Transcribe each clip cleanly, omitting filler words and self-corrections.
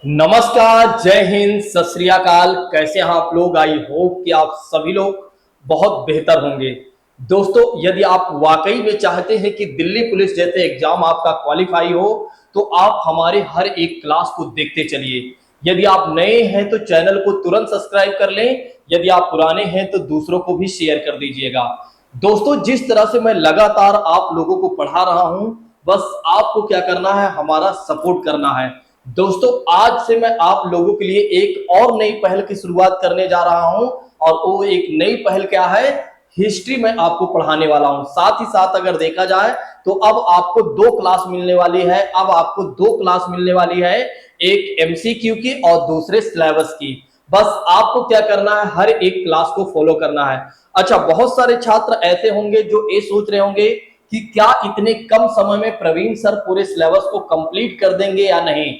नमस्कार, जय हिंद, सत श्री अकाल। कैसे हैं आप लोग? आई होप कि आप सभी लोग बहुत बेहतर होंगे। दोस्तों, यदि आप वाकई में चाहते हैं कि दिल्ली पुलिस जैसे एग्जाम आपका क्वालिफाई हो, तो आप हमारे हर एक क्लास को देखते चलिए। यदि आप नए हैं तो चैनल को तुरंत सब्सक्राइब कर लें। यदि आप पुराने हैं तो दूसरों को भी शेयर कर दीजिएगा। दोस्तों, जिस तरह से मैं लगातार आप लोगों को पढ़ा रहा हूं, बस आपको क्या करना है, हमारा सपोर्ट करना है। दोस्तों, आज से मैं आप लोगों के लिए एक और नई पहल की शुरुआत करने जा रहा हूं। और वो एक नई पहल क्या है? हिस्ट्री में आपको पढ़ाने वाला हूं। साथ ही साथ अगर देखा जाए तो अब आपको दो क्लास मिलने वाली है। अब आपको दो क्लास मिलने वाली है, एक एमसीक्यू की और दूसरे सिलेबस की। बस आपको क्या करना है, हर एक क्लास को फॉलो करना है। अच्छा, बहुत सारे छात्र ऐसे होंगे जो ये सोच रहे होंगे कि क्या इतने कम समय में प्रवीण सर पूरे सिलेबस को कंप्लीट कर देंगे या नहीं।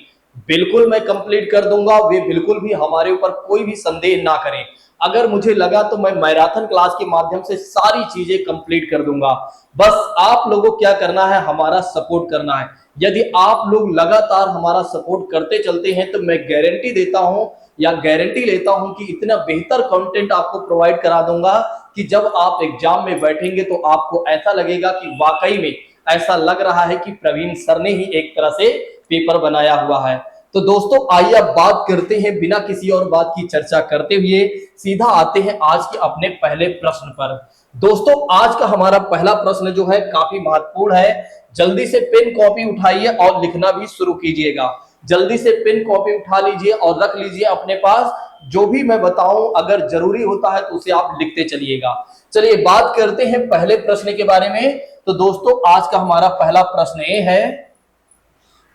बिल्कुल मैं कंप्लीट कर दूंगा, वे बिल्कुल भी हमारे ऊपर कोई भी संदेह ना करें। अगर मुझे लगा तो मैं मैराथन क्लास के माध्यम से सारी चीजें कंप्लीट कर दूंगा। बस आप लोगों को क्या करना है, हमारा सपोर्ट करना है। यदि आप लोग लगातार हमारा सपोर्ट करते चलते हैं तो मैं गारंटी देता हूं या गारंटी लेता हूं कि इतना बेहतर कंटेंट आपको प्रोवाइड करा दूंगा कि जब आप एग्जाम में बैठेंगे तो आपको ऐसा लगेगा कि वाकई में ऐसा लग रहा है कि प्रवीण सर ने ही एक तरह से पेपर बनाया हुआ है। तो दोस्तों, आइए अब बात करते हैं, बिना किसी और बात की चर्चा करते हुए सीधा आते हैं आज के अपने पहले प्रश्न पर। दोस्तों, आज का हमारा पहला प्रश्न जो है काफी महत्वपूर्ण है। जल्दी से पेन कॉपी उठाइए और लिखना भी शुरू कीजिएगा। जल्दी से पेन कॉपी उठा लीजिए और रख लीजिए अपने पास। जो भी मैं बताऊं अगर जरूरी होता है तो उसे आप लिखते चलिएगा। चलिए बात करते हैं पहले प्रश्न के बारे में। तो दोस्तों, आज का हमारा पहला प्रश्न ये है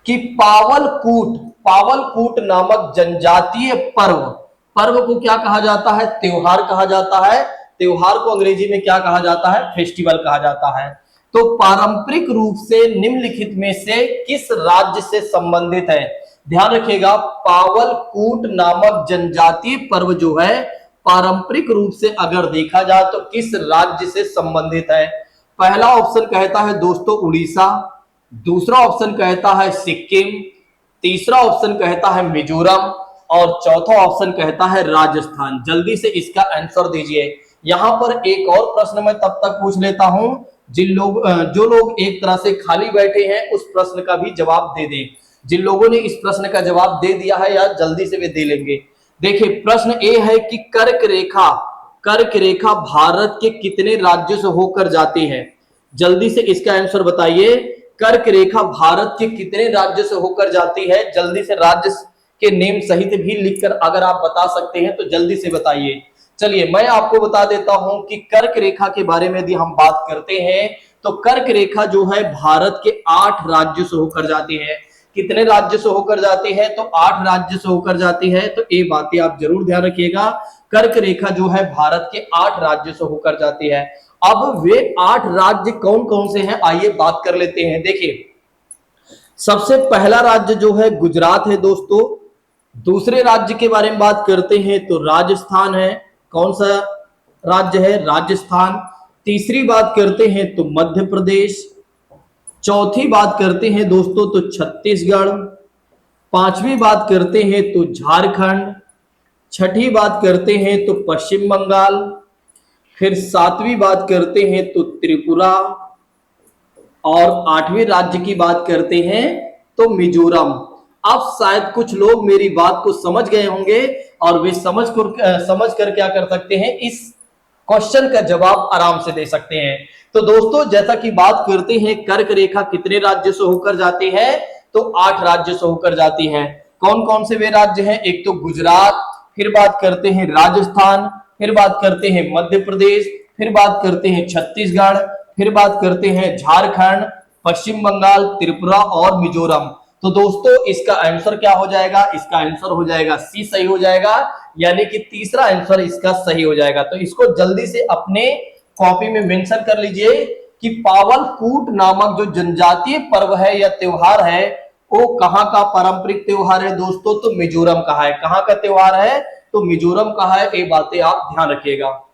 कि पावलकूट नामक जनजातीय पर्व को क्या कहा जाता है? त्योहार कहा जाता है। त्योहार को अंग्रेजी में क्या कहा जाता है? फेस्टिवल कहा जाता है। तो पारंपरिक रूप से निम्नलिखित में से किस राज्य से संबंधित है? ध्यान रखिएगा, पावलकूट नामक जनजातीय पर्व जो है पारंपरिक रूप से अगर देखा जाए तो किस राज्य से संबंधित है? पहला ऑप्शन कहता है दोस्तों उड़ीसा, दूसरा ऑप्शन कहता है सिक्किम, तीसरा ऑप्शन कहता है मिजोरम और चौथा ऑप्शन कहता है राजस्थान। जल्दी से इसका आंसर दीजिए। यहां पर एक और प्रश्न मैं तब तक पूछ लेता हूं, जो लोग एक तरह से खाली बैठे हैं उस प्रश्न का भी जवाब दे दें। जिन लोगों ने इस प्रश्न का जवाब दे दिया है या जल्दी से वे दे लेंगे। देखिए, प्रश्न ए है कि कर्क रेखा भारत के कितने राज्यों से होकर जाती है? जल्दी से इसका आंसर बताइए। कर्क रेखा भारत के कितने राज्य से होकर जाती है? जल्दी से राज्य के नेम सहित भी लिखकर अगर आप बता सकते हैं तो जल्दी से बताइए। चलिए मैं आपको बता देता हूं कि कर्क रेखा के बारे में यदि हम बात करते हैं तो कर्क रेखा जो है भारत के 8 राज्यों से होकर जाती है। कितने राज्य से होकर जाती है? तो 8 राज्य से होकर जाती है। तो ये बातें आप जरूर ध्यान रखिएगा। कर्क रेखा जो है भारत के 8 राज्यों से होकर जाती है। अब वे 8 राज्य कौन कौन से हैं, आइए बात कर लेते हैं। देखिए, सबसे पहला राज्य जो है गुजरात है दोस्तों। दूसरे राज्य के बारे में बात करते हैं तो राजस्थान है। कौन सा राज्य है? राजस्थान। तीसरी बात करते हैं तो मध्य प्रदेश। चौथी बात करते हैं दोस्तों तो छत्तीसगढ़। पांचवी बात करते हैं तो झारखंड। छठी बात करते हैं तो पश्चिम बंगाल। फिर सातवीं बात करते हैं तो त्रिपुरा और आठवीं राज्य की बात करते हैं तो मिजोरम। अब शायद कुछ लोग मेरी बात को समझ गए होंगे और वे समझ कर क्या कर सकते हैं, इस क्वेश्चन का जवाब आराम से दे सकते हैं। तो दोस्तों, जैसा कि बात करते हैं कर्क रेखा कितने राज्य से होकर जाती है? तो 8 राज्य से होकर जाती है। कौन कौन से वे राज्य हैं? एक तो गुजरात, फिर बात करते हैं राजस्थान, फिर बात करते हैं मध्य प्रदेश, फिर बात करते हैं छत्तीसगढ़, फिर बात करते हैं झारखंड, पश्चिम बंगाल, त्रिपुरा और मिजोरम। तो दोस्तों, इसका आंसर क्या हो जाएगा? इसका आंसर हो जाएगा सी, सही हो जाएगा। यानी कि तीसरा आंसर इसका सही हो जाएगा। तो इसको जल्दी से अपने कॉपी में मेंशन कर लीजिए कि पावलकूट नामक जो जनजातीय पर्व है या त्योहार है वो कहां का पारंपरिक त्योहार है दोस्तों? तो मिजोरम का है। कहां का त्योहार है? तो मिजोरम का है। ये बातें आप ध्यान रखिएगा।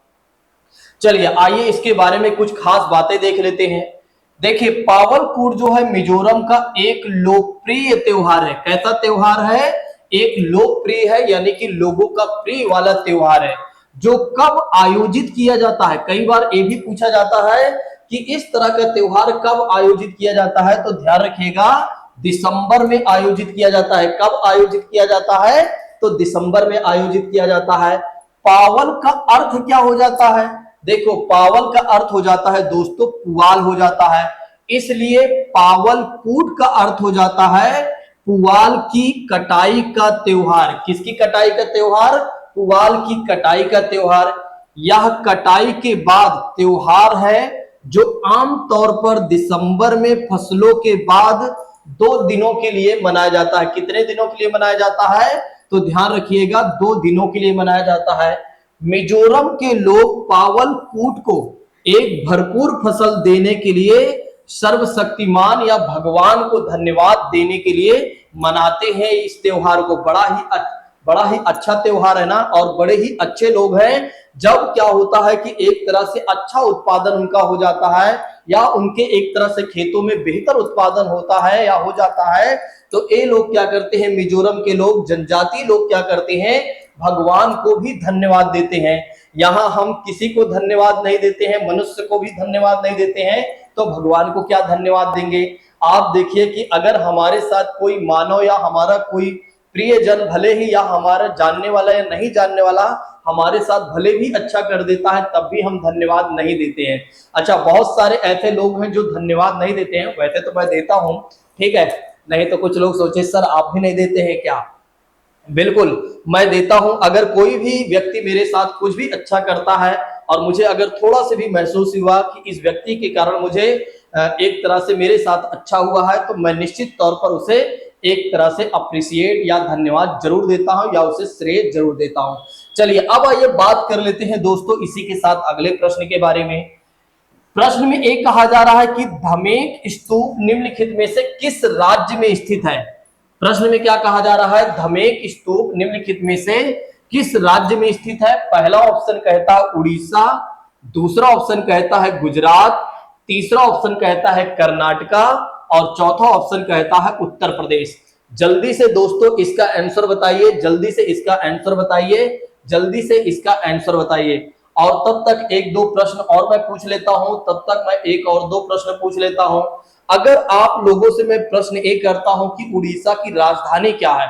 चलिए आइए इसके बारे में कुछ खास बातें देख लेते हैं। देखिए, पावलकूट जो है मिजोरम का एक लोकप्रिय त्योहार है। कैसा त्योहार है? एक लोकप्रिय है, यानी कि लोगों का प्रिय वाला त्योहार है, जो कब आयोजित किया जाता है। कई बार ये भी पूछा जाता है कि इस तरह का त्योहार कब आयोजित किया जाता है, तो ध्यान रखिएगा दिसंबर में आयोजित किया जाता है। कब आयोजित किया जाता है, तो दिसंबर में आयोजित किया जाता है। पावन का अर्थ क्या हो जाता है, देखो पावन का अर्थ हो जाता है दोस्तों पुआल हो जाता है, इसलिए पावल कूट का अर्थ हो जाता है पुआल की कटाई का त्योहार। किसकी कटाई का त्योहार, पुआल की कटाई का त्योहार। यह कटाई के बाद त्योहार है जो आम तौर पर दिसंबर में फसलों के बाद 2 दिनों के लिए मनाया जाता है। कितने दिनों के लिए मनाया जाता है, तो ध्यान रखिएगा 2 दिनों के लिए मनाया जाता है। मिजोरम के लोग पावल कूट को एक भरपूर फसल देने के लिए सर्वशक्तिमान या भगवान को धन्यवाद देने के लिए मनाते हैं इस त्योहार को। बड़ा ही अच्छा त्योहार है ना, और बड़े ही अच्छे लोग हैं। जब क्या होता है कि एक तरह से अच्छा उत्पादन उनका हो जाता है, या उनके एक तरह से खेतों में बेहतर उत्पादन होता है या हो जाता है, तो ये लोग क्या करते हैं, मिजोरम के लोग, जनजातीय लोग क्या करते हैं, भगवान को भी धन्यवाद देते हैं। यहाँ हम किसी को धन्यवाद नहीं देते हैं, मनुष्य को भी धन्यवाद नहीं देते हैं, तो भगवान को क्या धन्यवाद देंगे। आप देखिए कि अगर हमारे साथ कोई मानव या हमारा कोई प्रियजन, भले ही या हमारा जानने वाला या नहीं जानने वाला, हमारे साथ भले भी अच्छा कर देता है, तब भी हम धन्यवाद नहीं देते हैं। अच्छा, बहुत सारे ऐसे लोग हैं जो धन्यवाद नहीं देते हैं। वैसे तो मैं देता हूं, ठीक है, नहीं तो कुछ लोग सोचे सर आप भी नहीं देते हैं क्या। बिल्कुल मैं देता हूं। अगर कोई भी व्यक्ति मेरे साथ कुछ भी अच्छा करता है और मुझे अगर थोड़ा से भी महसूस हुआ कि इस व्यक्ति के कारण मुझे एक तरह से मेरे साथ अच्छा हुआ है, तो मैं निश्चित तौर पर उसे एक तरह से अप्रिशिएट या धन्यवाद जरूर देता हूं, या उसे श्रेय जरूर देता हूं। चलिए अब आइए बात कर लेते हैं दोस्तों इसी के साथ अगले प्रश्न के बारे में। प्रश्न में एक कहा जा रहा है कि धमेक स्तूप निम्नलिखित में से किस राज्य में स्थित है। प्रश्न में क्या कहा जा रहा है, धमेक स्तूप निम्नलिखित में से किस राज्य में स्थित है। पहला ऑप्शन कहता है उड़ीसा, दूसरा ऑप्शन कहता है गुजरात, तीसरा ऑप्शन कहता है कर्नाटका, और चौथा ऑप्शन कहता है उत्तर प्रदेश। जल्दी से दोस्तों इसका आंसर बताइए, जल्दी से इसका आंसर बताइए, जल्दी से इसका आंसर बताइए। और तब तक एक दो प्रश्न और मैं पूछ लेता हूं, तब तक मैं एक और दो प्रश्न पूछ लेता हूं। अगर आप लोगों से मैं प्रश्न एक करता हूं कि उड़ीसा की राजधानी क्या है,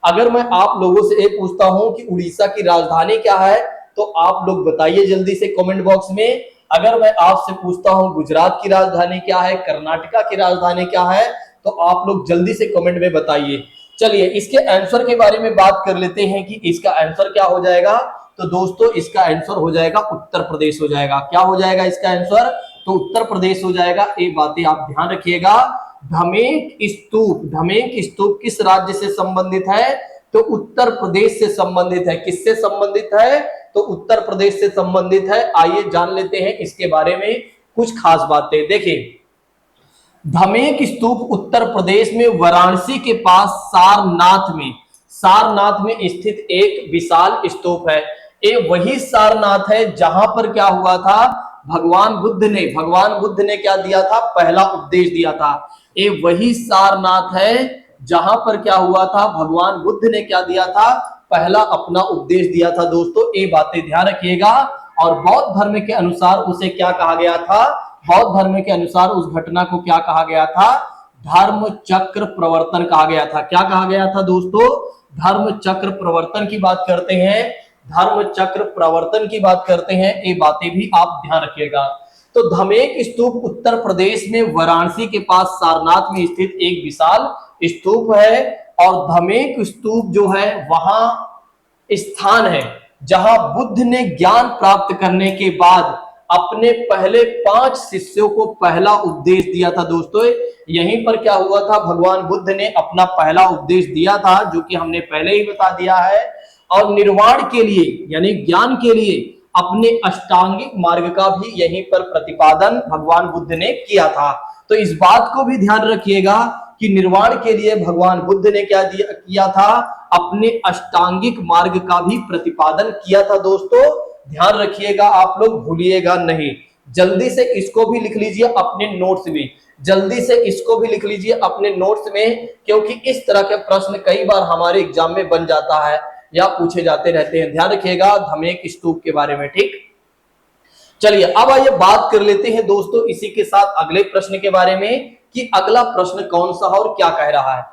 अगर मैं आप लोगों से एक पूछता हूं कि उड़ीसा की राजधानी क्या है, तो आप लोग बताइए जल्दी से कमेंट बॉक्स में। अगर मैं आपसे पूछता हूं गुजरात की राजधानी क्या है, कर्नाटका की राजधानी क्या है, तो आप लोग जल्दी से कमेंट में बताइए। चलिए इसके आंसर के बारे में बात कर लेते हैं कि इसका आंसर क्या हो जाएगा। तो दोस्तों इसका आंसर हो जाएगा उत्तर प्रदेश हो जाएगा। क्या हो जाएगा इसका आंसर, तो उत्तर प्रदेश हो जाएगा। ये बातें आप ध्यान रखिएगा। धमेक स्तूप किस राज्य से संबंधित है, तो उत्तर प्रदेश से संबंधित है। किससे संबंधित है, तो उत्तर प्रदेश से संबंधित है। आइए जान लेते हैं इसके बारे में कुछ खास बातें। देखिए धमेक स्तूप उत्तर प्रदेश में वाराणसी के पास सारनाथ में स्थित एक विशाल स्तूप है। ये वही सारनाथ है जहां पर क्या हुआ था, भगवान बुद्ध ने क्या दिया था, पहला उपदेश दिया था। ये वही सारनाथ है जहां पर क्या हुआ था, भगवान बुद्ध ने क्या दिया था, पहला अपना उपदेश दिया था। दोस्तों ये बातें ध्यान रखिएगा। और बौद्ध धर्म के अनुसार उसे क्या कहा गया था, बौद्ध धर्म के अनुसार उस घटना को क्या कहा गया था, धर्म चक्र प्रवर्तन कहा गया था। क्या कहा गया था दोस्तों, धर्म चक्र प्रवर्तन की बात करते हैं, धर्म चक्र प्रवर्तन की बात करते हैं। ये बातें भी आप ध्यान रखिएगा। तो धमेक स्तूप उत्तर प्रदेश में वाराणसी के पास सारनाथ में स्थित एक विशाल स्तूप है। और धमेक स्तूप जो है वहां स्थान है जहां बुद्ध ने ज्ञान प्राप्त करने के बाद अपने पहले 5 शिष्यों को पहला उपदेश दिया था। दोस्तों यहीं पर क्या हुआ था, भगवान बुद्ध ने अपना पहला उपदेश दिया था, जो कि हमने पहले ही बता दिया है। और निर्वाण के लिए यानी ज्ञान के लिए अपने अष्टांगिक मार्ग का भी यहीं पर प्रतिपादन भगवान बुद्ध ने किया था। तो इस बात को भी ध्यान रखिएगा कि निर्वाण के लिए भगवान बुद्ध ने क्या किया था, अपने अष्टांगिक मार्ग का भी प्रतिपादन किया था। दोस्तों ध्यान रखिएगा, आप लोग भूलिएगा नहीं। जल्दी से इसको भी लिख लीजिए अपने नोट्स में। जल्दी से इसको भी लिख लीजिए अपने नोट्स में, क्योंकि इस तरह के प्रश्न कई बार हमारे एग्जाम में बन जाता है या पूछे जाते रहते हैं। ध्यान रखिएगा धमेक स्तूप के बारे में। ठीक, चलिए अब आइए बात कर लेते हैं दोस्तों इसी के साथ अगले प्रश्न के बारे में कि अगला प्रश्न कौन सा है और क्या कह रहा है।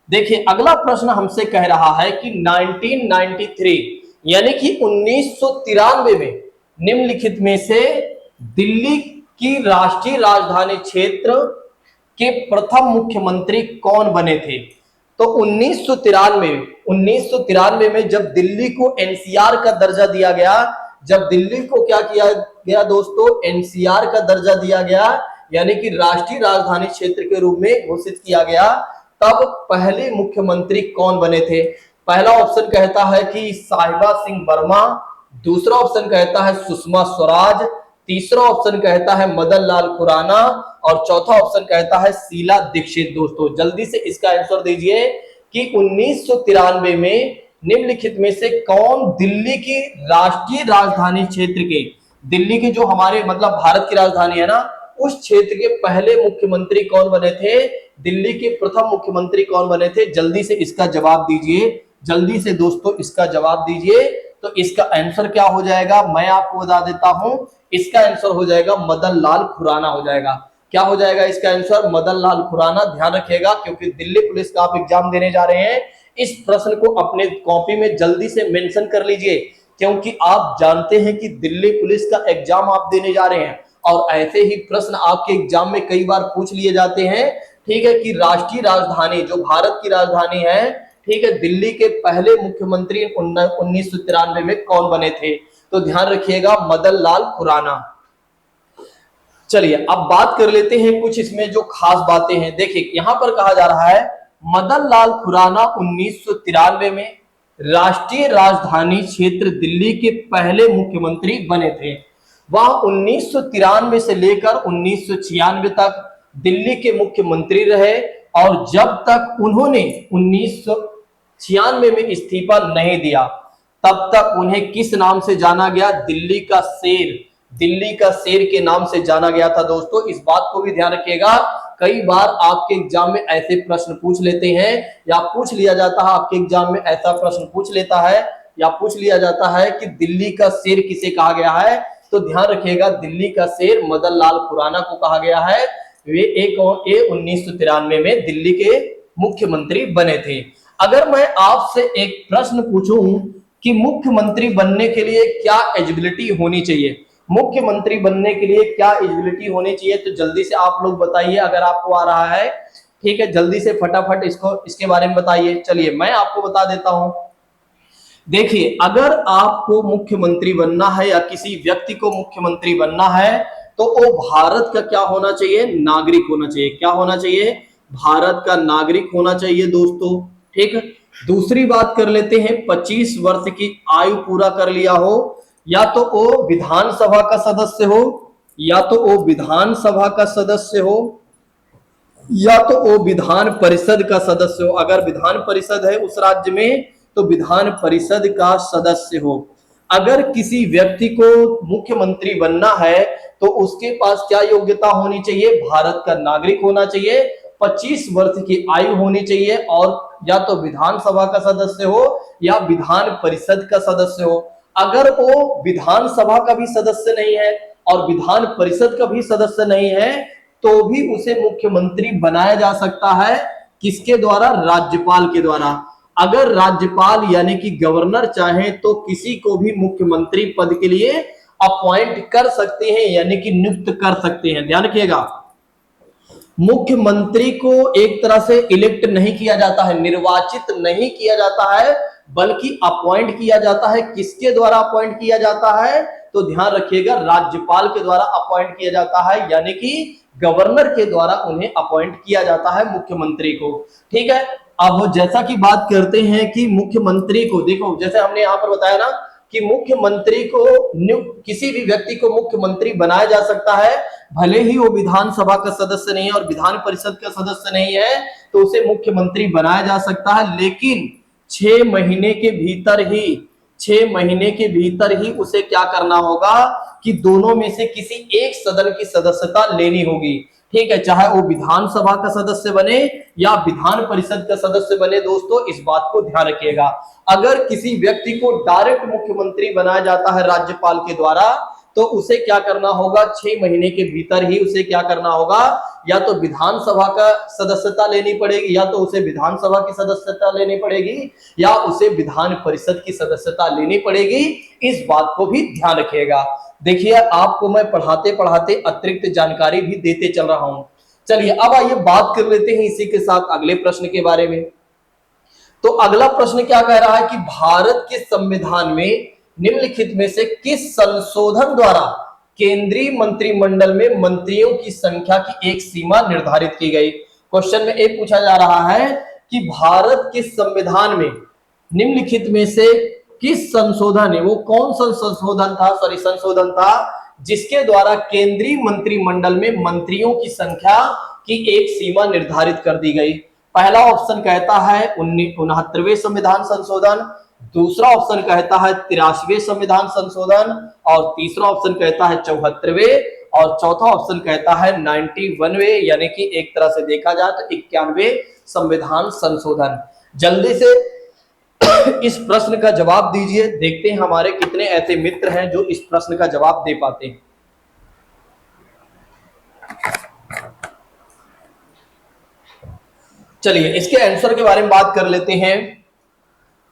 देखिए अगला प्रश्न हमसे कह रहा है कि 1993 यानी कि 1993 में निम्नलिखित में से दिल्ली की राष्ट्रीय राजधानी क्षेत्र के प्रथम मुख्यमंत्री कौन बने थे। तो 1993 में जब दिल्ली को एनसीआर का दर्जा दिया गया, जब दिल्ली को क्या किया गया दोस्तों, एनसीआर का दर्जा दिया गया यानी कि राष्ट्रीय राजधानी क्षेत्र के रूप में घोषित किया गया, तब पहले मुख्यमंत्री कौन बने थे। पहला ऑप्शन कहता है कि साहिबा सिंह वर्मा, दूसरा ऑप्शन कहता है सुषमा स्वराज, तीसरा ऑप्शन कहता है मदन लाल खुराना और चौथा ऑप्शन कहता है शीला दीक्षित। दोस्तों जल्दी से इसका आंसर दीजिए कि 1993 में निम्नलिखित में से कौन दिल्ली की राष्ट्रीय राजधानी क्षेत्र के, दिल्ली के जो हमारे मतलब भारत की राजधानी है ना, उस क्षेत्र के पहले मुख्यमंत्री कौन बने थे, दिल्ली के प्रथम मुख्यमंत्री कौन बने थे। जल्दी से इसका जवाब दीजिए, जल्दी से दोस्तों इसका जवाब दीजिए। तो इसका आंसर क्या हो जाएगा मैं आपको बता देता हूं, इसका आंसर हो जाएगा मदन लाल खुराना हो जाएगा। क्या हो जाएगा इसका आंसर, मदन लाल खुराना। ध्यान रखिएगा क्योंकि दिल्ली पुलिस का आप एग्जाम देने जा रहे हैं, इस प्रश्न को अपने कॉपी में जल्दी से मेंशन कर लीजिए, क्योंकि आप जानते हैं कि दिल्ली पुलिस का एग्जाम आप देने जा रहे हैं और ऐसे ही प्रश्न आपके एग्जाम में कई बार पूछ लिए जाते हैं। ठीक है कि राष्ट्रीय राजधानी जो भारत की राजधानी है, ठीक है, दिल्ली के पहले मुख्यमंत्री 1993 में कौन बने थे। तो ध्यान रखिएगा मदन लाल खुराना। चलिए अब बात कर लेते हैं कुछ इसमें जो खास बातें हैं। देखिए यहां पर कहा जा रहा है मदन लाल खुराना 1993 में राष्ट्रीय राजधानी क्षेत्र दिल्ली के पहले मुख्यमंत्री बने थे। वह 1993 से लेकर 1996 तक दिल्ली के मुख्यमंत्री रहे और जब तक उन्होंने 1996 में इस्तीफा नहीं दिया तब तक उन्हें किस नाम से जाना गया, दिल्ली का शेर, दिल्ली का शेर के नाम से जाना गया था। दोस्तों इस बात को भी ध्यान रखिएगा, कई बार आपके एग्जाम में ऐसे प्रश्न पूछ लेते हैं या पूछ लिया जाता है, आपके एग्जाम में ऐसा प्रश्न पूछ लेता है या पूछ लिया जाता है कि दिल्ली का शेर किसे कहा गया है। तो ध्यान रखिएगा दिल्ली का शेर मदन लाल खुराना को कहा गया है। वे 1993 में दिल्ली के मुख्यमंत्री बने थे। अगर मैं आपसे एक प्रश्न पूछूं कि मुख्यमंत्री बनने के लिए क्या एलिजिबिलिटी होनी चाहिए, मुख्यमंत्री बनने के लिए क्या एलिजिबिलिटी होनी चाहिए, तो जल्दी से आप लोग बताइए अगर आपको आ रहा है। ठीक है जल्दी से फटाफट इसके बारे में बताइए। चलिए मैं आपको बता देता हूं। देखिए अगर आपको मुख्यमंत्री बनना है या किसी व्यक्ति को मुख्यमंत्री बनना है तो वो भारत का क्या होना चाहिए, नागरिक होना चाहिए। क्या होना चाहिए, भारत का नागरिक होना चाहिए दोस्तों। ठीक है, दूसरी बात कर लेते हैं 25 वर्ष की आयु पूरा कर लिया हो, या तो वो विधानसभा का सदस्य हो, या तो वो विधानसभा का सदस्य हो, या तो वो विधान परिषद का सदस्य हो। अगर विधान परिषद है उस राज्य में तो विधान परिषद का सदस्य हो। अगर किसी व्यक्ति को मुख्यमंत्री बनना है तो उसके पास क्या योग्यता होनी चाहिए, भारत का नागरिक होना चाहिए, 25 वर्ष की आयु होनी चाहिए और या तो विधानसभा का सदस्य हो या विधान परिषद का सदस्य हो। अगर वो विधानसभा का भी सदस्य नहीं है और विधान परिषद का भी सदस्य नहीं है तो भी उसे मुख्यमंत्री बनाया जा सकता है। किसके द्वारा, राज्यपाल के द्वारा। अगर राज्यपाल यानी कि गवर्नर चाहे तो किसी को भी मुख्यमंत्री पद के लिए अपॉइंट कर सकते हैं यानी कि नियुक्त कर सकते हैं। ध्यान रखिएगा मुख्यमंत्री को एक तरह से इलेक्ट नहीं किया जाता है, निर्वाचित नहीं किया जाता है, बल्कि अपॉइंट किया जाता है। किसके द्वारा अपॉइंट किया जाता है, तो ध्यान रखिएगा राज्यपाल के द्वारा अपॉइंट किया जाता है, यानी कि गवर्नर के द्वारा उन्हें अपॉइंट किया जाता है मुख्यमंत्री को। ठीक है, अब जैसा कि बात करते हैं कि मुख्यमंत्री को, देखो जैसे हमने यहां पर बताया ना कि मुख्यमंत्री को किसी भी व्यक्ति को मुख्यमंत्री बनाया जा सकता है, भले ही वो विधानसभा का सदस्य नहीं है और विधान परिषद का सदस्य नहीं है तो उसे मुख्यमंत्री बनाया जा सकता है, लेकिन 6 महीने के भीतर ही उसे क्या करना होगा कि दोनों में से किसी एक सदन की सदस्यता लेनी होगी। ठीक है, चाहे वो विधानसभा का सदस्य बने या विधान परिषद का सदस्य बने। दोस्तों इस बात को ध्यान रखिएगा, अगर किसी व्यक्ति को डायरेक्ट मुख्यमंत्री बनाया जाता है राज्यपाल के द्वारा, तो उसे क्या करना होगा, 6 महीने के भीतर ही उसे क्या करना होगा, या तो विधानसभा का सदस्यता लेनी पड़ेगी, या तो उसे विधानसभा की सदस्यता लेनी पड़ेगी, या उसे विधान परिषद की सदस्यता लेनी पड़ेगी। इस बात को भी ध्यान रखिएगा। देखिए आपको मैं पढ़ाते पढ़ाते अतिरिक्त जानकारी भी देते चल रहा हूं। चलिए अब आइए बात कर लेते हैं इसी के साथ अगले प्रश्न के बारे में। तो अगला प्रश्न क्या कह रहा है कि भारत के संविधान में निम्नलिखित में से किस संशोधन द्वारा केंद्रीय मंत्रिमंडल में मंत्रियों की संख्या की एक सीमा निर्धारित की गई। क्वेश्चन में एक पूछा जा रहा है कि भारत के संविधान में निम्नलिखित में से किस संशोधन है, वो कौन सा संशोधन था जिसके द्वारा केंद्रीय मंत्रिमंडल में मंत्रियों की संख्या की एक सीमा निर्धारित कर दी गई। पहला ऑप्शन कहता है 69वें संविधान संशोधन, दूसरा ऑप्शन कहता है 83वें संविधान संशोधन, और तीसरा ऑप्शन कहता है 74वें, और चौथा ऑप्शन कहता है 91वें, यानी कि एक तरह से देखा जाए तो 91वें संविधान संशोधन। जल्दी से इस प्रश्न का जवाब दीजिए, देखते हैं हमारे कितने ऐसे मित्र हैं जो इस प्रश्न का जवाब दे पाते हैं। चलिए इसके आंसर के बारे में बात कर लेते हैं।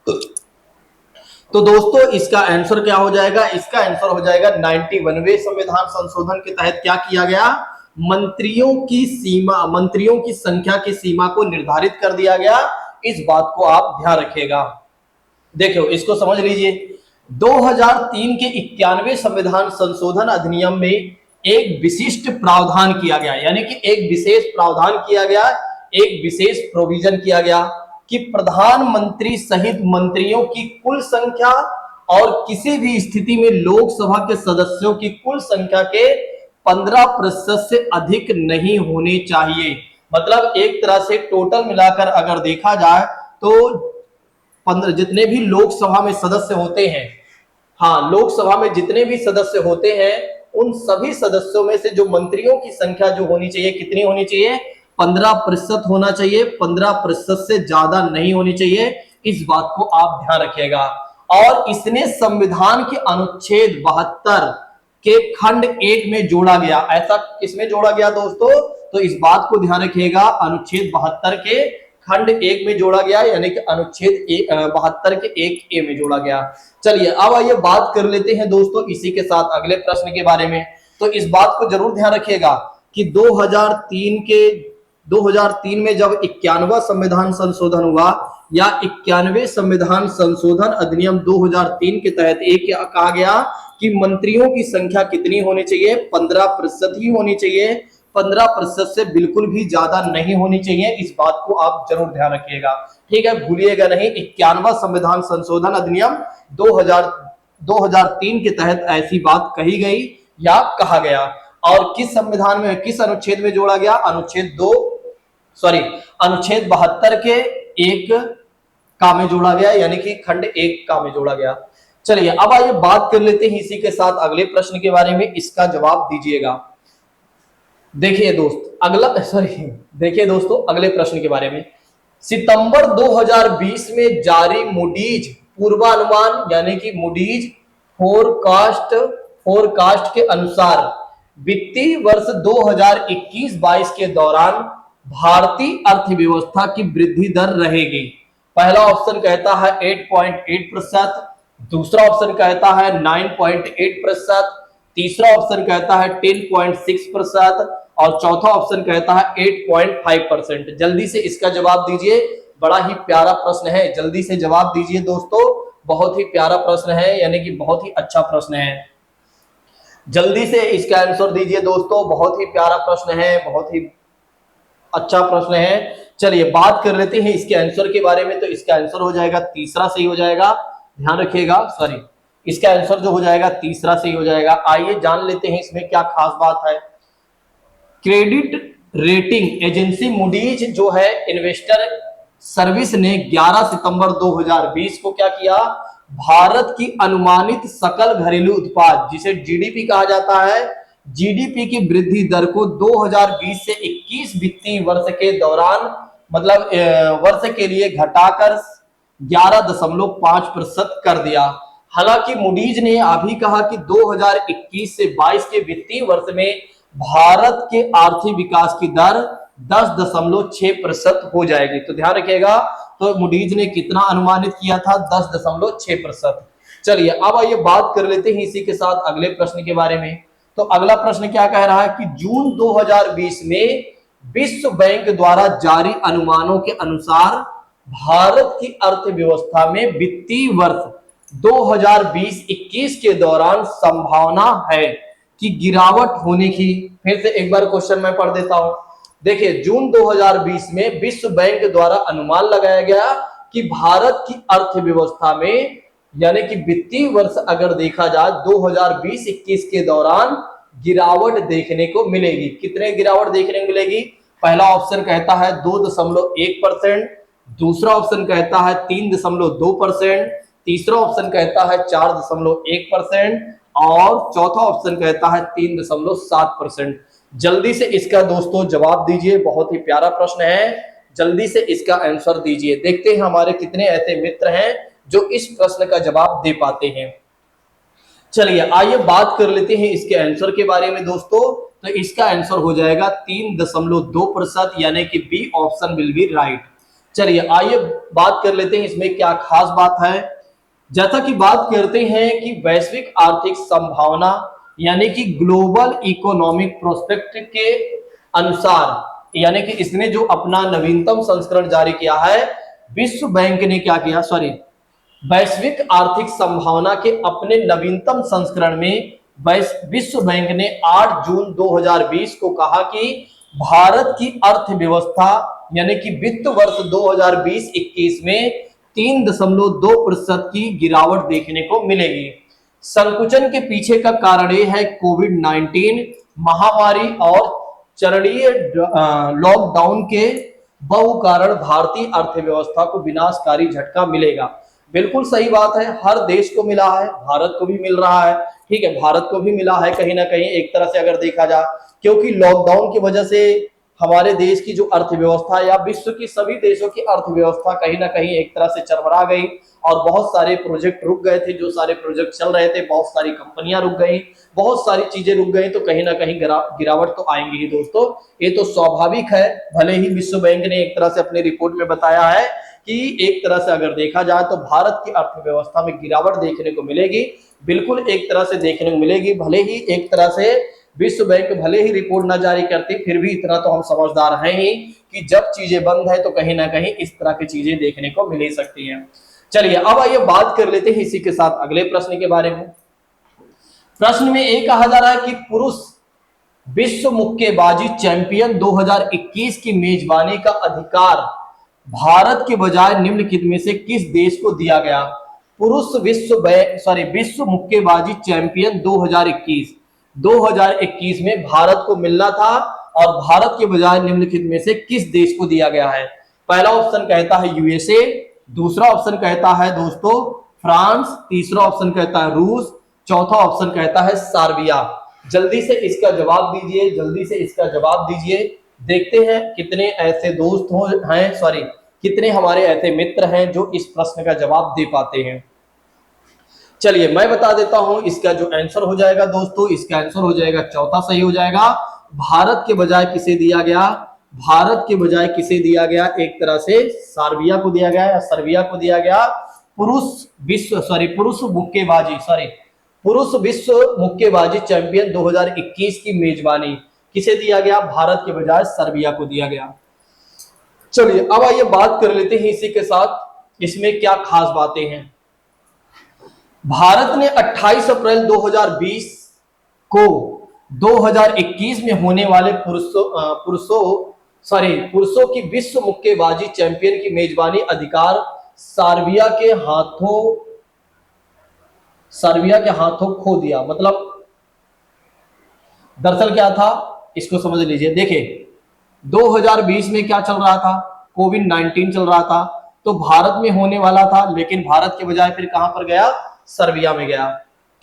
तो दोस्तों इसका आंसर क्या हो जाएगा, इसका आंसर हो जाएगा 91वें संविधान संशोधन के तहत क्या किया गया, मंत्रियों की संख्या की सीमा को निर्धारित कर दिया गया। इस बात को आप ध्यान रखिएगा। देखो इसको समझ लीजिए, 2003 के 91वें संविधान संशोधन अधिनियम में एक विशिष्ट प्रावधान किया गया, यानी कि एक विशेष प्रावधान किया गया, एक विशेष प्रोविजन किया गया कि प्रधानमंत्री सहित मंत्रियों की कुल संख्या और किसी भी स्थिति में लोकसभा के सदस्यों की कुल संख्या के 15% से अधिक नहीं होनी चाहिए। मतलब एक तरह से टोटल मिलाकर अगर देखा जाए तो 15 जितने भी लोकसभा में सदस्य होते हैं, हाँ लोकसभा में जितने भी सदस्य होते हैं उन सभी सदस्यों में से जो मंत्रियों की संख्या जो होनी चाहिए, कितनी होनी चाहिए, 15% होना चाहिए, 15% से ज्यादा नहीं होनी चाहिए। इस बात को आप ध्यान रखिएगा। और इसने संविधान के अनुच्छेद 72 के खंड 1 में जोड़ा गया। ऐसा किसमें जोड़ा गया दोस्तों, तो इस बात को ध्यान रखिएगा, अनुच्छेद 72 के खंड 1 में जोड़ा गया, यानी कि अनुच्छेद 72 के 1A में जोड़ा गया। चलिए अब आइए बात कर लेते हैं दोस्तों इसी के साथ अगले प्रश्न के बारे में। तो इस बात को जरूर ध्यान रखिएगा कि 2003 में जब 91वां संविधान संशोधन हुआ या 91वें संविधान संशोधन अधिनियम 2003 के तहत एक कहा गया कि मंत्रियों की संख्या कितनी होनी चाहिए, 15% ही होनी चाहिए, 15% से बिल्कुल भी ज्यादा नहीं होनी चाहिए। इस बात को आप जरूर ध्यान रखिएगा, ठीक है, भूलिएगा नहीं। 91वां संविधान संशोधन अधिनियम 2003 के तहत ऐसी बात कही गई या कहा गया। और किस संविधान में, किस अनुच्छेद में जोड़ा गया, अनुच्छेद 72 के 1 का में जोड़ा गया, यानी कि खंड 1 का में जोड़ा गया। चलिए अब आइए बात कर लेते हैं इसी के साथ अगले प्रश्न के बारे में, इसका जवाब दीजिएगा। देखिए दोस्तों अगले प्रश्न के बारे में, सितंबर 2020 में जारी मूडीज पूर्वानुमान यानी कि मूडीज फोरकास्ट के अनुसार वित्तीय वर्ष 2021-22 के दौरान भारतीय अर्थव्यवस्था की वृद्धि दर रहेगी। पहला ऑप्शन कहता है 8.8%, दूसरा ऑप्शन कहता है 9.8%, तीसरा ऑप्शन कहता है 10.6% और चौथा ऑप्शन कहता है 8.5%। जल्दी से इसका जवाब दीजिए, बड़ा ही प्यारा प्रश्न है, जल्दी से जवाब दीजिए दोस्तों, बहुत ही प्यारा प्रश्न है, यानी कि बहुत ही अच्छा प्रश्न है। जल्दी से इसका आंसर दीजिए दोस्तों, बहुत ही प्यारा प्रश्न है, बहुत ही अच्छा प्रश्न है। चलिए बात कर लेते हैं इसके आंसर के बारे में। तो इसका आंसर हो जाएगा तीसरा सही हो जाएगा, ध्यान रखिएगा, इसका आंसर जो हो जाएगा तीसरा सही हो जाएगा। आइए जान लेते हैं इसमें क्या खास बात है। क्रेडिट रेटिंग एजेंसी मूडीज जो है इन्वेस्टर सर्विस ने 11 सितंबर 2020 को क्या किया, भारत की अनुमानित सकल घरेलू उत्पाद जिसे जीडीपी कहा जाता है, जीडीपी की वृद्धि दर को 2020 से 21 वित्तीय वर्ष के दौरान मतलब वर्ष के लिए घटाकर 11.5% कर दिया। हालांकि मूडीज ने अभी कहा कि 2021 से 22 के वित्तीय वर्ष में भारत के आर्थिक विकास की दर 10.6% हो जाएगी। तो ध्यान रखिएगा, तो मूडीज ने कितना अनुमानित किया था? 10.6%। चलिए अब आइए बात कर लेते हैं इसी के साथ अगले प्रश्न के बारे में। तो अगला प्रश्न क्या कह रहा है कि जून 2020 में विश्व बैंक द्वारा जारी अनुमानों के अनुसार भारत की अर्थव्यवस्था में वित्तीय वर्ष 2020-21 के दौरान संभावना है कि गिरावट होने की। फिर से एक बार क्वेश्चन मैं पढ़ देता हूं। देखिए, जून 2020 में विश्व बैंक द्वारा अनुमान लगाया गया कि भारत की अर्थव्यवस्था में यानी कि वित्तीय वर्ष अगर देखा जाए 2020-21 के दौरान गिरावट देखने को मिलेगी। कितने गिरावट देखने को मिलेगी? पहला ऑप्शन कहता है 2.1%, दूसरा ऑप्शन कहता है 3.2%, तीसरा ऑप्शन कहता है 4.1% और चौथा ऑप्शन कहता है 3.7%। जल्दी से इसका दोस्तों जवाब दीजिए, बहुत ही प्यारा प्रश्न है, जल्दी से इसका आंसर दीजिए। देखते हैं हमारे कितने ऐसे मित्र हैं जो इस प्रश्न का जवाब दे पाते हैं। चलिए आइए बात कर लेते हैं इसके आंसर के बारे में दोस्तों। तो इसका आंसर हो जाएगा 3.2%, यानी कि B option will be right. चलिए आइए बात कर लेते हैं इसमें क्या खास बात है। जैसा कि बात करते हैं कि वैश्विक आर्थिक संभावना यानी कि ग्लोबल इकोनॉमिक प्रोस्पेक्ट के अनुसार, यानी कि इसने जो अपना नवीनतम संस्करण जारी किया है, विश्व बैंक ने क्या किया, वैश्विक आर्थिक संभावना के अपने नवीनतम संस्करण में विश्व बैंक ने 8 जून 2020 को कहा कि भारत की अर्थव्यवस्था यानी कि वित्त वर्ष 2020-21 में 3.2% की गिरावट देखने को मिलेगी। संकुचन के पीछे का कारण यह है कोविड-19 महामारी और चरणीय लॉकडाउन के बहु कारण भारतीय अर्थव्यवस्था को विनाशकारी झटका मिलेगा। बिल्कुल सही बात है, हर देश को मिला है, भारत को भी मिल रहा है। ठीक है, भारत को भी मिला है कहीं ना कहीं एक तरह से अगर देखा जाए, क्योंकि लॉकडाउन की वजह से हमारे देश की जो अर्थव्यवस्था या विश्व की सभी देशों की अर्थव्यवस्था कहीं ना कहीं एक तरह से चरमरा गई और बहुत सारे प्रोजेक्ट रुक गए थे। जो सारे प्रोजेक्ट चल रहे थे, बहुत सारी कंपनियां रुक गई, बहुत सारी चीजें रुक गई, तो कहीं ना कहीं गिरावट तो आएंगी ही दोस्तों, ये तो स्वाभाविक है। भले ही विश्व बैंक ने एक तरह से अपनी रिपोर्ट में बताया है कि एक तरह से अगर देखा जाए तो भारत की अर्थव्यवस्था में गिरावट देखने को मिलेगी, बिल्कुल एक तरह से देखने को मिलेगी। भले ही एक तरह से विश्व बैंक भले ही रिपोर्ट ना जारी करती, फिर भी इतना तो हम समझदार हैं ही कि जब चीजें बंद है तो कहीं ना कहीं इस तरह की चीजें देखने को मिल ही सकती हैं। चलिए अब आइए बात कर लेते हैं इसी के साथ अगले प्रश्न के बारे में। प्रश्न में ये कहा जा रहा है कि पुरुष विश्व मुक्केबाजी चैंपियन 2021 की मेजबानी का अधिकार भारत के बजाय निम्नलिखित में से किस देश को दिया गया? पुरुष विश्व मुक्केबाजी चैंपियन 2021 में भारत को मिलना था और भारत के बजाय निम्नलिखित में से किस देश को दिया गया है? पहला ऑप्शन कहता है यूएसए, दूसरा ऑप्शन कहता है दोस्तों फ्रांस, तीसरा ऑप्शन कहता है रूस, चौथा ऑप्शन कहता है सर्बिया। जल्दी से इसका जवाब दीजिए, जल्दी से इसका जवाब दीजिए। देखते हैं कितने ऐसे दोस्त हैं, कितने हमारे ऐसे मित्र हैं जो इस प्रश्न का जवाब दे पाते हैं। चलिए मैं बता देता हूं इसका जो आंसर हो जाएगा दोस्तों, इसका आंसर हो जाएगा चौथा सही हो जाएगा। भारत के बजाय किसे दिया गया? भारत के बजाय किसे दिया गया? एक तरह से सर्बिया को दिया गया या सर्बिया को दिया गया। पुरुष विश्व मुक्केबाजी चैंपियन 2021 की मेजबानी किसे दिया गया? भारत के बजाय सर्बिया को दिया गया। चलिए अब आइए बात कर लेते हैं इसी के साथ इसमें क्या खास बातें हैं। भारत ने 28 अप्रैल 2020 को 2021 में होने वाले पुरुषों की विश्व मुक्केबाजी चैंपियन की मेजबानी अधिकार सर्बिया के हाथों खो दिया। मतलब दरअसल क्या था, इसको समझ लीजिए। देखिए 2020 में क्या चल रहा था? कोविड-19 चल रहा था, तो भारत में होने वाला था, लेकिन भारत के बजाय फिर कहां पर गया? सर्बिया में गया।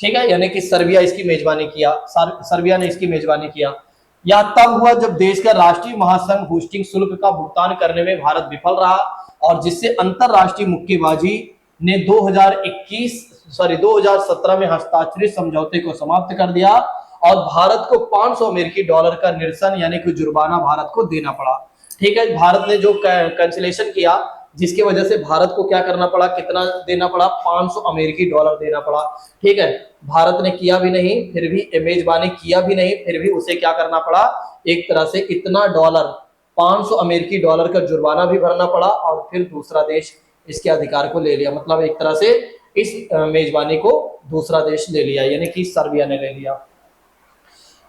ठीक है, यानी कि सर्बिया इसकी मेजबानी किया, सर्बिया ने इसकी मेजबानी किया। यह तब हुआ जब देश का राष्ट्रीय महासंघ होस्टिंग शुल्क का भुगतान करने में भारत विफल रहा और जिससे अंतरराष्ट्रीय मुक्केबाजी ने 2017 में हस्ताक्षरित समझौते को समाप्त कर दिया और भारत को $500 का निरसन यानी कि जुर्माना भारत को देना पड़ा। ठीक है, भारत ने जो कैंसिलेशन किया जिसकी वजह से भारत को क्या करना पड़ा, कितना देना पड़ा, $500 देना पड़ा। ठीक है, भारत ने किया भी नहीं, फिर भी मेजबानी किया भी नहीं, फिर भी उसे क्या करना पड़ा, एक तरह से इतना डॉलर $500 का जुर्माना भी भरना पड़ा और फिर दूसरा देश इसके अधिकार को ले लिया। मतलब एक तरह से इस मेजबानी को दूसरा देश ले लिया, यानी कि सर्बिया ने ले लिया।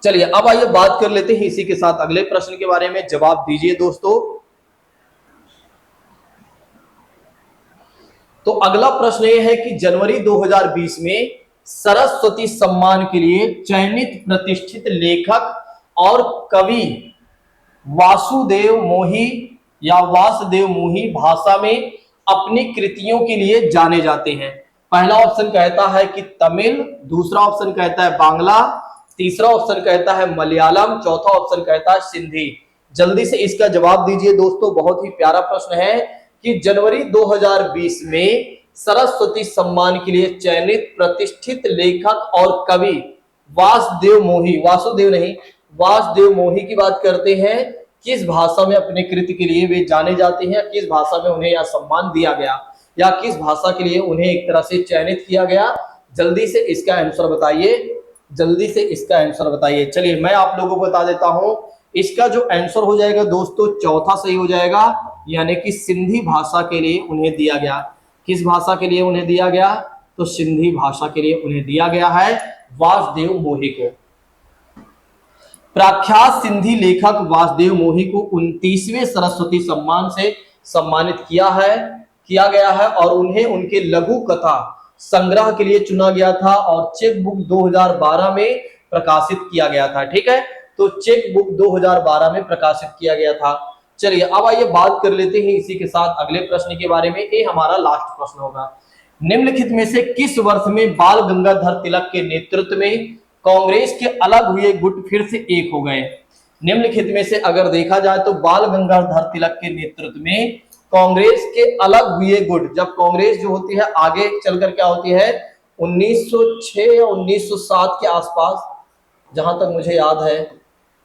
चलिए अब आइए बात कर लेते हैं इसी के साथ अगले प्रश्न के बारे में। जवाब दीजिए दोस्तों। तो अगला प्रश्न यह है कि जनवरी 2020 में सरस्वती सम्मान के लिए चयनित प्रतिष्ठित लेखक और कवि वासुदेव मोही या वासुदेव मोही भाषा में अपनी कृतियों के लिए जाने जाते हैं। पहला ऑप्शन कहता है कि तमिल, दूसरा ऑप्शन कहता है बांग्ला, तीसरा ऑप्शन कहता है मलयालम, चौथा ऑप्शन कहता है सिंधी। जल्दी से इसका जवाब दीजिए दोस्तों। बहुत ही प्यारा प्रश्न है कि जनवरी 2020 में सरस्वती सम्मान के लिए चयनित प्रतिष्ठित लेखक और कवि वासुदेव मोही, वासुदेव नहीं, वासुदेव मोही की बात करते हैं। किस भाषा में अपने कृति के लिए वे जाने जाते हैं, किस भाषा में उन्हें यह सम्मान दिया गया या किस भाषा के लिए उन्हें एक तरह से चयनित किया गया। जल्दी से इसका आंसर बताइए, जल्दी से इसका आंसर बताइए। चलिए मैं आप लोगों को बता देता हूं, इसका जो आंसर हो जाएगा दोस्तों चौथा सही हो जाएगा, यानी कि सिंधी भाषा के लिए उन्हें दिया गया। किस भाषा के लिए उन्हें दिया गया, तो सिंधी भाषा के लिए उन्हें दिया गया है वासुदेव मोही को। प्रख्यात सिंधी लेखक वासुदेव मोही को 29वें सरस्वती सम्मान से सम्मानित किया गया है और उन्हें उनके लघु कथा संग्रह के लिए चुना गया था और चेक बुक 2012 में प्रकाशित किया गया था। ठीक है, तो चेक बुक 2012 में प्रकाशित किया गया था। चलिए अब आइए बात कर लेते हैं इसी के साथ अगले प्रश्न के बारे में। ये हमारा लास्ट प्रश्न होगा। निम्नलिखित में से किस वर्ष में बाल गंगाधर तिलक के नेतृत्व में कांग्रेस के अलग हुए गुट फिर से एक हो गए? निम्नलिखित में से अगर देखा जाए तो बाल गंगाधर तिलक के नेतृत्व में कांग्रेस के अलग हुए गुट, जब कांग्रेस जो होती है आगे चलकर क्या होती है 1906 या 1907 के आसपास, जहां तक मुझे याद है,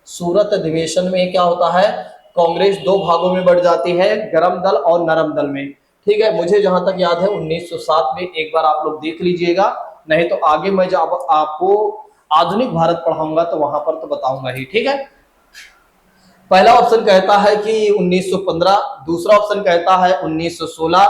सूरत अधिवेशन में क्या होता है, कांग्रेस दो भागों में बढ़ जाती है, गरम दल और नरम दल में। ठीक है, मुझे जहां तक याद है 1907 में, एक बार आप लोग देख लीजिएगा, नहीं तो आगे मैं जब आपको आधुनिक भारत पढ़ाऊंगा तो वहां पर तो बताऊंगा ही। ठीक है, पहला ऑप्शन कहता है कि 1915, दूसरा ऑप्शन कहता है 1916,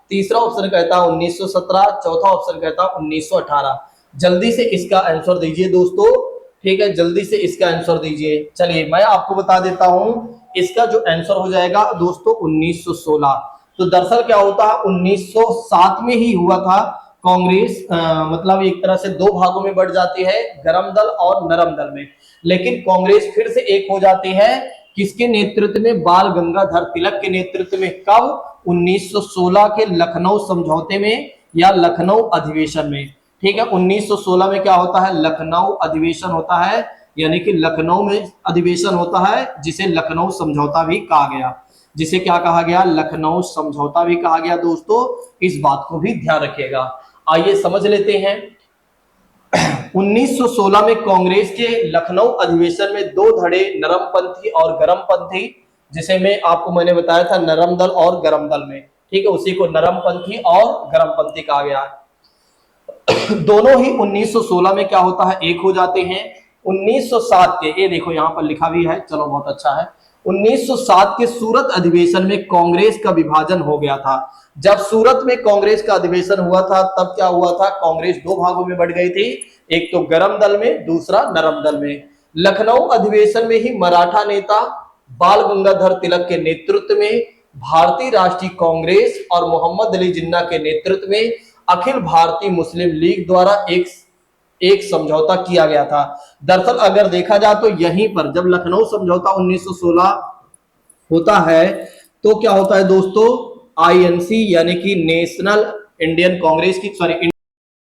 तीसरा ऑप्शन कहता है 1917, चौथा ऑप्शन कहता है 1918। जल्दी से इसका आंसर दीजिए दोस्तों। ठीक है, जल्दी से इसका आंसर दीजिए। चलिए मैं आपको बता देता हूं, इसका जो आंसर हो जाएगा दोस्तों 1916। तो दरअसल क्या होता है 1907 में ही हुआ था कांग्रेस, मतलब एक तरह से दो भागों में बढ़ जाती है, गरम दल और नरम दल में। लेकिन कांग्रेस फिर से एक हो जाती है, किसके नेतृत्व में, बाल गंगाधर तिलक के नेतृत्व में। कब, 1916 के लखनऊ समझौते में या लखनऊ अधिवेशन में। ठीक है, 1916 में क्या होता है, लखनऊ अधिवेशन होता है, यानी कि लखनऊ में अधिवेशन होता है जिसे लखनऊ समझौता भी कहा गया, जिसे क्या कहा गया, लखनऊ समझौता भी कहा गया। दोस्तों इस बात को भी ध्यान रखिएगा। आइए समझ लेते हैं। 1916 में कांग्रेस के लखनऊ अधिवेशन में दो धड़े, नरमपंथी और गरमपंथी, जिसे मैंने बताया था नरम दल और गरम दल में। ठीक है, उसी को नरमपंथी और गरमपंथी कहा गया है। दोनों ही 1916 में क्या होता है, एक हो जाते हैं। 1907 के, ये देखो यहाँ पर लिखा भी है, चलो बहुत अच्छा है, 1907 के सूरत अधिवेशन में कांग्रेस का विभाजन हो गया था। जब सूरत में कांग्रेस का अधिवेशन हुआ था तब क्या हुआ था, कांग्रेस दो भागों में बढ़ गई थी, एक तो गरम दल में, दूसरा नरम दल में। लखनऊ अधिवेशन में ही मराठा नेता बाल गंगाधर तिलक के नेतृत्व में भारतीय राष्ट्रीय कांग्रेस और मोहम्मद अली जिन्ना के नेतृत्व में अखिल भारतीय मुस्लिम लीग द्वारा एक समझौता किया गया था। दरअसल अगर देखा जाए तो यहीं पर जब लखनऊ समझौता 1916 होता है तो क्या होता है दोस्तों, आईएनसी यानी कि नेशनल इंडियन कांग्रेस की